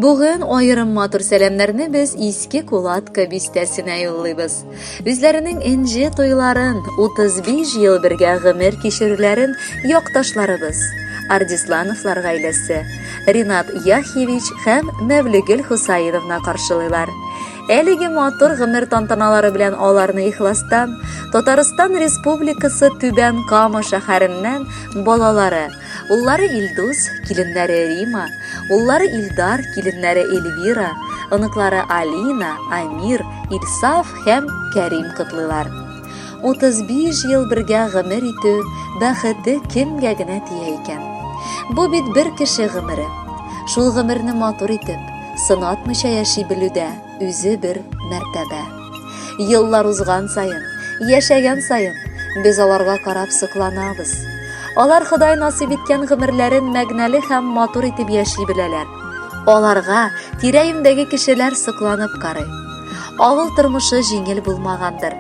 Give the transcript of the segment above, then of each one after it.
Bugün ayırım matur selamlarını biz Iski Kulatka bistesine yollayız. Üzlerinin ince toyların 35 yıl birge gımır kişirlerin yoktaşlarımız. Ardislanoflar gailesi Rinat Yahyevich hem Mevlügül Husaynovna karşılaylar. Eligi matur gımır tantanaları bilen olarını ihlastan, Tataristan Respublikası Tüben Kama şaharinden bolaları, Уллары Илдус, киленнәре Рима, уллары Илдар, киленнәре Эльвира, оныклары Алина, Амир, Ильсаф һәм Кәрим кытлылар. 35 ел бергә гомер итү бәхете кемгә генә тия икән? Бу бит бер кеше гомере. Шул гомерне матур итеп, сынатмыйча яши белүдә үзе бер мәртәбә. Еллар узган сайын, яшәгән сайын, без аларга карап сыкланабыз. Алар Ходай насип иткән гомерләрен мәгънәле һәм матур итеп яши беләләр. Аларга тирә-юньдәге кешеләр сокланып карый. Авыл тормышы җиңел булмагандыр,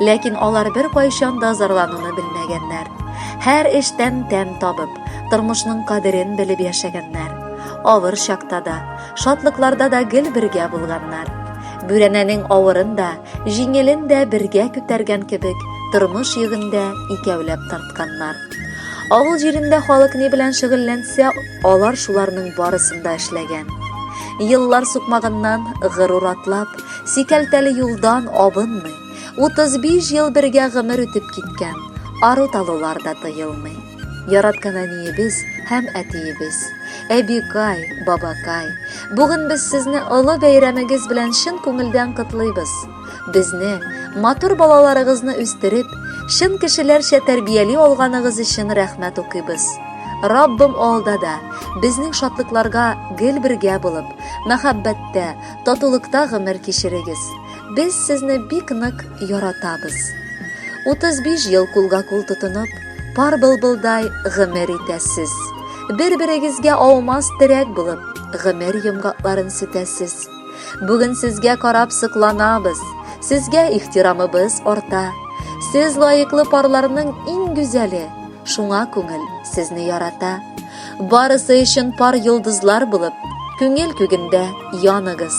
ләкин алар бер кайчан да зарлануны белмәгәннәр. Һәр эштән тәм табып, тормышның кадерен белеп яшәгәннәр. Авыр чакта да, шатлыкларда да гел бергә булганнар. Бүрәнәнең авырын да, җиңелен дә бергә күтәргән кебек, тормыш йөгендә икәүләп тартканнар. Авыл җирендә халык ни белән шөгыльләнсә, алар шуларның барысында эшләгән. Еллар сукмагыннан гырур атлап, сикәлтәле юлдан абынмый, 35 ел бергә гомер үтеп киткән, ару талулар да тыелмый. Яраткан әниебез һәм әтиебез, әбикай, бабакай, бүген без сезне олы бәйрәмегез белән чын күңелдән котлыйбыз. Безне, матур балаларыгызны үстереп, шын кешеләрчә тәрбияли алганыгыз өчен рәхмәт укыйбыз. Раббым алдада безнең шатлыкларга гел бергә булып, мәхәббәттә, татулыкта гомер кичерегез. Без сезне бик нык яратабыз. 35 ел кулга-кул тотынып, пар былбылдай гомер итәсез. Бер-берегезгә аумас терәк булып, гомер йомгакларын сүтәсез. Бүген сезгә карап сыкланабыз. Сезгә ихтирамыбыз арта. Сез лайыклы парларның иң гүзәле, шуңа күңел сезне ярата. Барысы өчен пар йолдызлар булып, күңел күгендә яныгыз.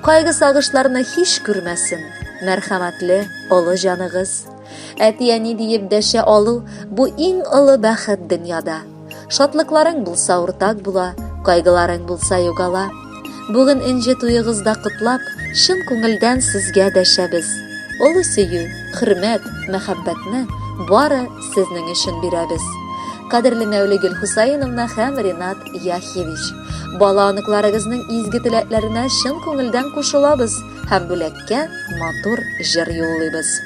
Кайгы сагышларны һич күрмәсен, мәрхәмәтле олы җаныгыз. Әти-әни диеп дәшә алу бу иң олы бәхет дөньяда. Шатлыкларың булса уртак була, кайгыларың булса югала. Бүген инҗе туегызда котлап, шын күңелдән сезгә дәшәбез. Олы сөю, хөрмәт, мәхәббәтне бары сезнең өчен бирәбез. Кадерле Мәвлегөл Хусайновна һәм Ринат Яхьевич, бала аныкларыгызның изге теләкләренә чын күңелдән кушылабыз һәм бүләккә матур җыр юллыйбыз.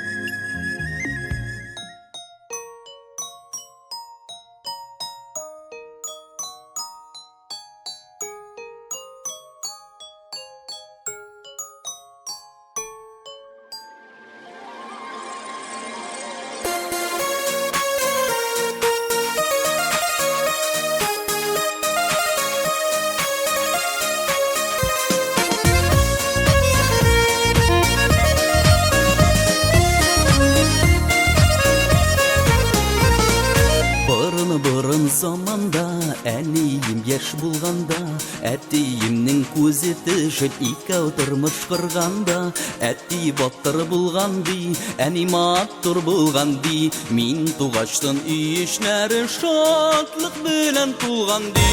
Бұрын заманда, әнейім еш булганда, әтиемнің көзі тішіп икәу тормыш құрганда, әти баттыр булган ди, әни маттур булган ди, мин тугаштын үй эшләре шатлык белән тулган ди.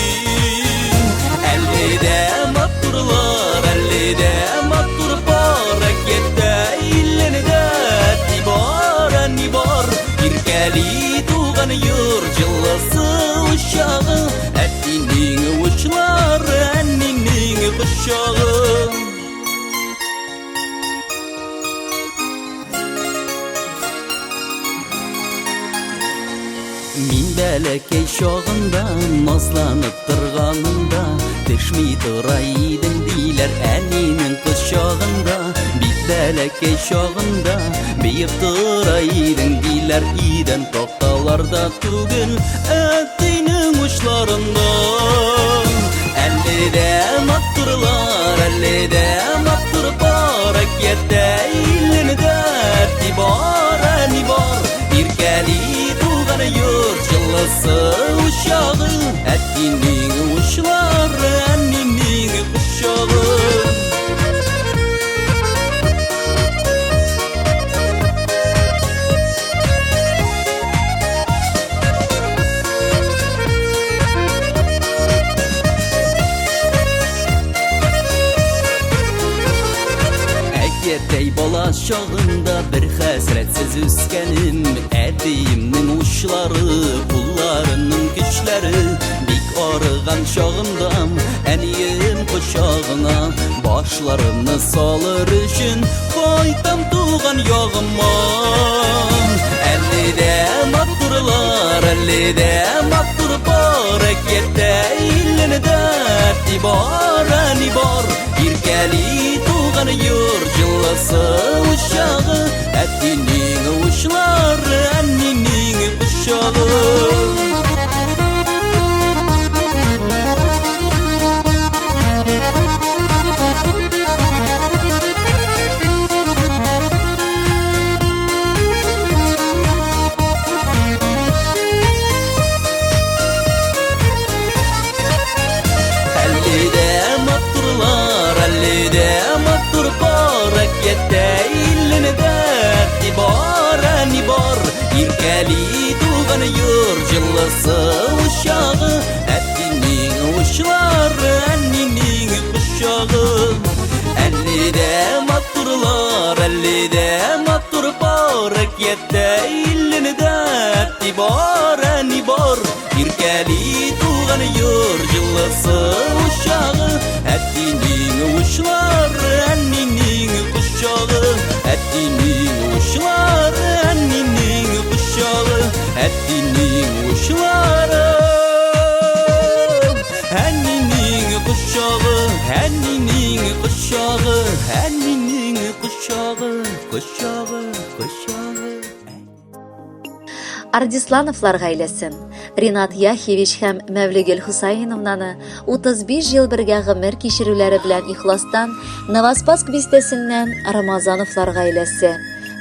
Әлледә маттурлар, әлледә маттур бар, әкиәттә илленедә әти бар, әни бар, иркәли туган йорт җылысы учагы, әтинең учлары, әнинең кочагы. Мин бәләкәй чагында, назланып торганында, төшми тора идең диләр әнинең кочагында. Бик бәләкәй чагында, биеп тора идең диләр идән такталарда түгел, әтинең учларында. Әлледә маттурлар, әлледә маттур бар, әкиәттә илленедә әти бар, әни бар, иркәли йорт җылысы учагы, әтинең учлары, әнинең кочагы. чагында bir хәсрәтсез үскәнем, әтиемнең учлары, кулларының көчләре, бик арыган чагымда әнием кочагына башларымны салыр өчен кайтам туган ягыма. Әлледә матурлар, әлледә матур бар, әкиятә илленедә тибар, әни бар, иркәли туган юр җылысы учагы, әтинең учлары, әнинең кочагы. Иркәли туган юр җылысы учагы, әтинең учлары, әнинең кочагы. Әлледә матурлар, әлледә матур бар, әкиятә илленедә тибар, әни бар. Иркәли туган юр җылысы учагы, әтинең учлары, әнинең кочагы. Әтинең учлары, әнинең кочагы, әтинең учлары, әнинең кочагы, әнинең кочагы, әнинең кочагы, кочагы, кочагы. Ардислановлар гаиләсен, Ринат Яхевич һәм Мәвлегөл Хусайновнаны 35 ел бергә гомер кичерүләре белән ихластан Новоспасск бистәсеннән Рамазановлар гаиләсе,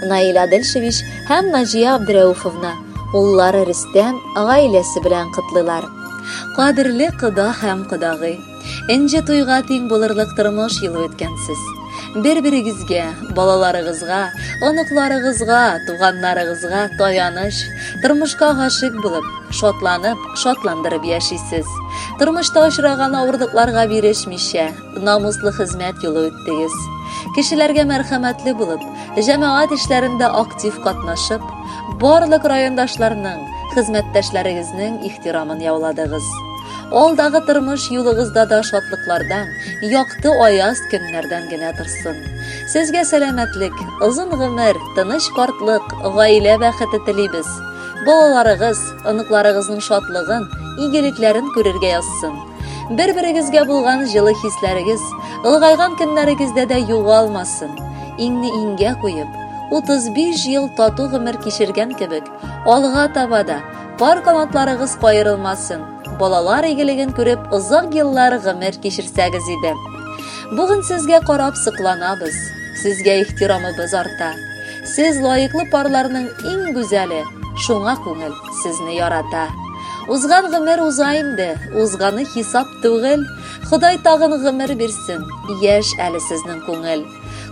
Наил Адельшевич һәм Наҗия Абдрәүфовна, уллары Рөстәм гаиләсе белән котлыйлар. Кадерле кода һәм кодагый, энҗе туйга тиң булырлык тормыш юлы үткәнсез. Бер-берегезгә, балаларыгызга, оныкларыгызга, туганнарыгызга таяныч, тормышка гашык булып, шатланып, шатландырып яшисез. Тормышта очраган авырлыкларга бирешмичә, намуслы хезмәт юлы үттегез. Кешеләргә мәрхәмәтле булып, җәмәгать эшләрендә актив катнашып, барлык райондашларның, хезмәттәшләрегезнең ихтирамын яуладыгыз. Алдагы тормыш юлыгызда да шатлыклардан, якты аяз көннәрдән генә торсын. Сезгә сәламәтлек, озын гомер, тыныч картлык, гаилә бәхете телибез. Балаларыгыз, оныкларыгызның шатлыгын, игелекләрен күрергә язсын. Бер-берегезгә булган җылы хисләрегез, ылгайган көннәрегездә дә югалмасын. Иңне иңгә куеп, 35 ел тату гомер кичергән кебек, алга таба да пар канатларыгыз кайрылмасын. Балалар игелеген күреп, озак еллар гомер кичерсәгез иде. Бүген сезгә карап сыкланабыз, сезгә ихтирамыбыз арта. Сез лаеклы парларның иң гүзәле, шуңа күңел сезне ярата. Узган гомер уза инде, узганы хисап түгел. Ходай тагын гомер бирсен, яшь әле сезнең күңел.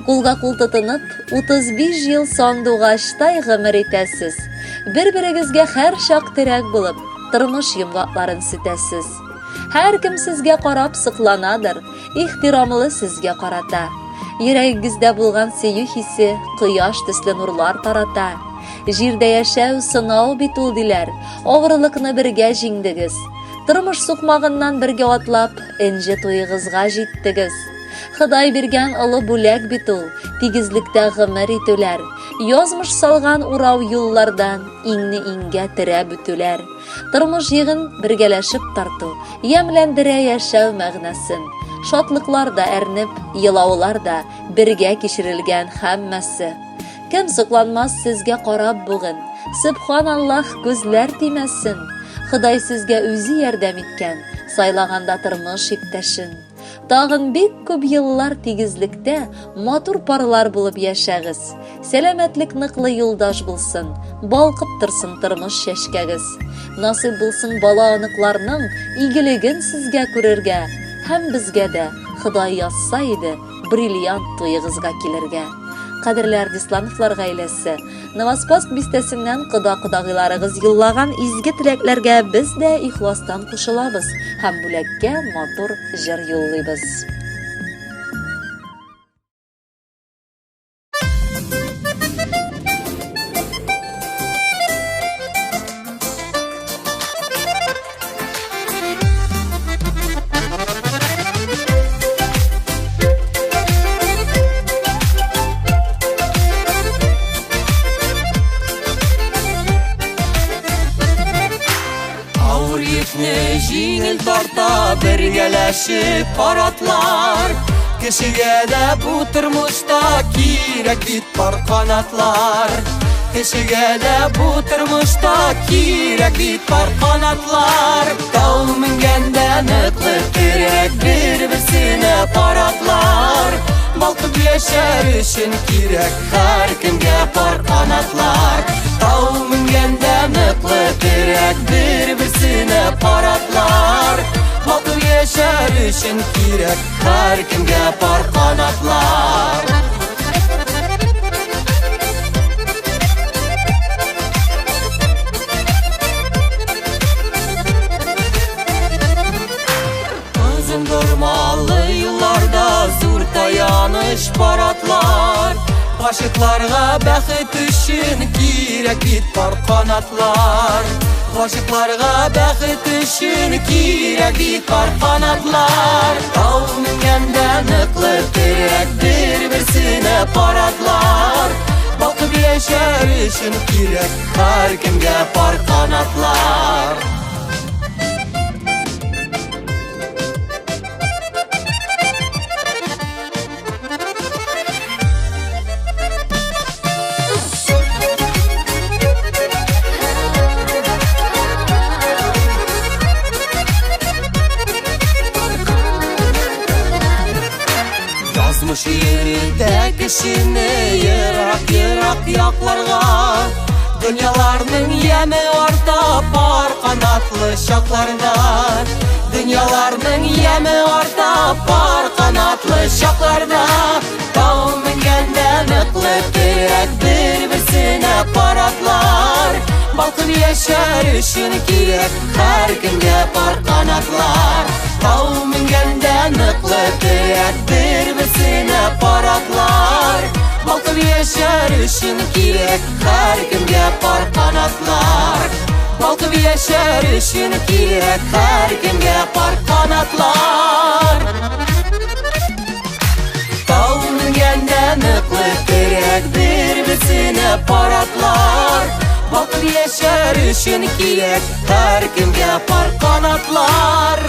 Кулга кул тотынып, 35 ел сандугачтай гомер итәсез. Бер-берегезгә һәр чак терәк булып, тормыш йомгакларын ситәсез. Һәр кем сезгә карап сыкланадыр, ихтирамлы сезгә карата. Йөрәгегездә булган сөю хисе кояш төсле нурлар тарата. Җирдә яшәү сынау бит ул диләр, авырлыкны бергә җиңдегез. Тормыш сукмагыннан бергә атлап, энҗе туйыгызга җиттегез. Ходай биргән олы бүләк бит ул, тигезлектә гомер итүләр. Язмыш салган урау юллардан иңне иңгә терәп үтүләр. Тормыш йыгын бергәләшеп тарту, ямьләндерә яшәү мәгънәсен. Шатлыклар да әрнеп, елаулар да бергә кичерелгән һәммәсе. Кем сокланмас сезгә карап бүген, Субханаллах күзләр тимәсен. Ходай сезгә үзе ярдәм иткән, сайлаганда тормыш иптәшен. Тагын бик күп еллар тигезлектә матур парлар булып яшәгез. Сәламәтлек ныклы юлдаш булсын, балкып торсын тормыш чәчкәгез. Насыйп булсын бала аныкларның игелеген сезгә күрергә, һәм безгә дә Ходай язса иде бриллиант туйыгызга килергә. Кадерле Ардислановлар гаиләсе, Новоспасск бистәсеннән кода-кодагыйларыгыз юллаган изге теләкләргә без дә ихластан кушылабыз һәм бүләккә матур җыр юллыйбыз. арта бергәләшеп паратлар. Кешегә дә бу тормышта кирәк бит пар канатлар. Кешегә дә бу тормышта кирәк бит пар канатлар. Тау менгәндә ныклы кирәк бер-берсенә паратлар. Балкып яшәр өчен кирәк һәркемгә пар канатлар. Тау менгәндә ныклы кирәк бер-берсенә паратлар. Балкып яшәр өчен кирәк һәркемгә пар канатлар. Дормалы юлларда зур таяныш паратлар. Гашыкларга бәхет өчен кирәк бит пар канатлар. Гашыкларга бәхет өчен кирәк бит пар канатлар. Тау менгәндә ныклы кирәк бер-берсенә паратлар. Балкып яшәр өчен кирәк һәркемгә пар канатлар. Язмыш йөртә кешене ерак-ерак якларга. Дөньяларның яме арта пар канатлы чакларда. Дөньяларның яме арта пар канатлы чакларда. Тау менгәндә ныклы кирәк бер-берсенә паратлар. Балкып яшәр өчен кирәк һәркемгә пар канатлар. Тау менгәндә ныклы кирәк бер-берсенә паратлар. Балкып яшәр өчен кирәк һәркемгә пар канатлар. Балкып яшәр өчен кирәк һәркемгә пар канатлар. Тау менгәндә ныклы кирәк бер-берсенә паратлар. Балкып яшәр өчен кирәк һәркемгә пар канатлар.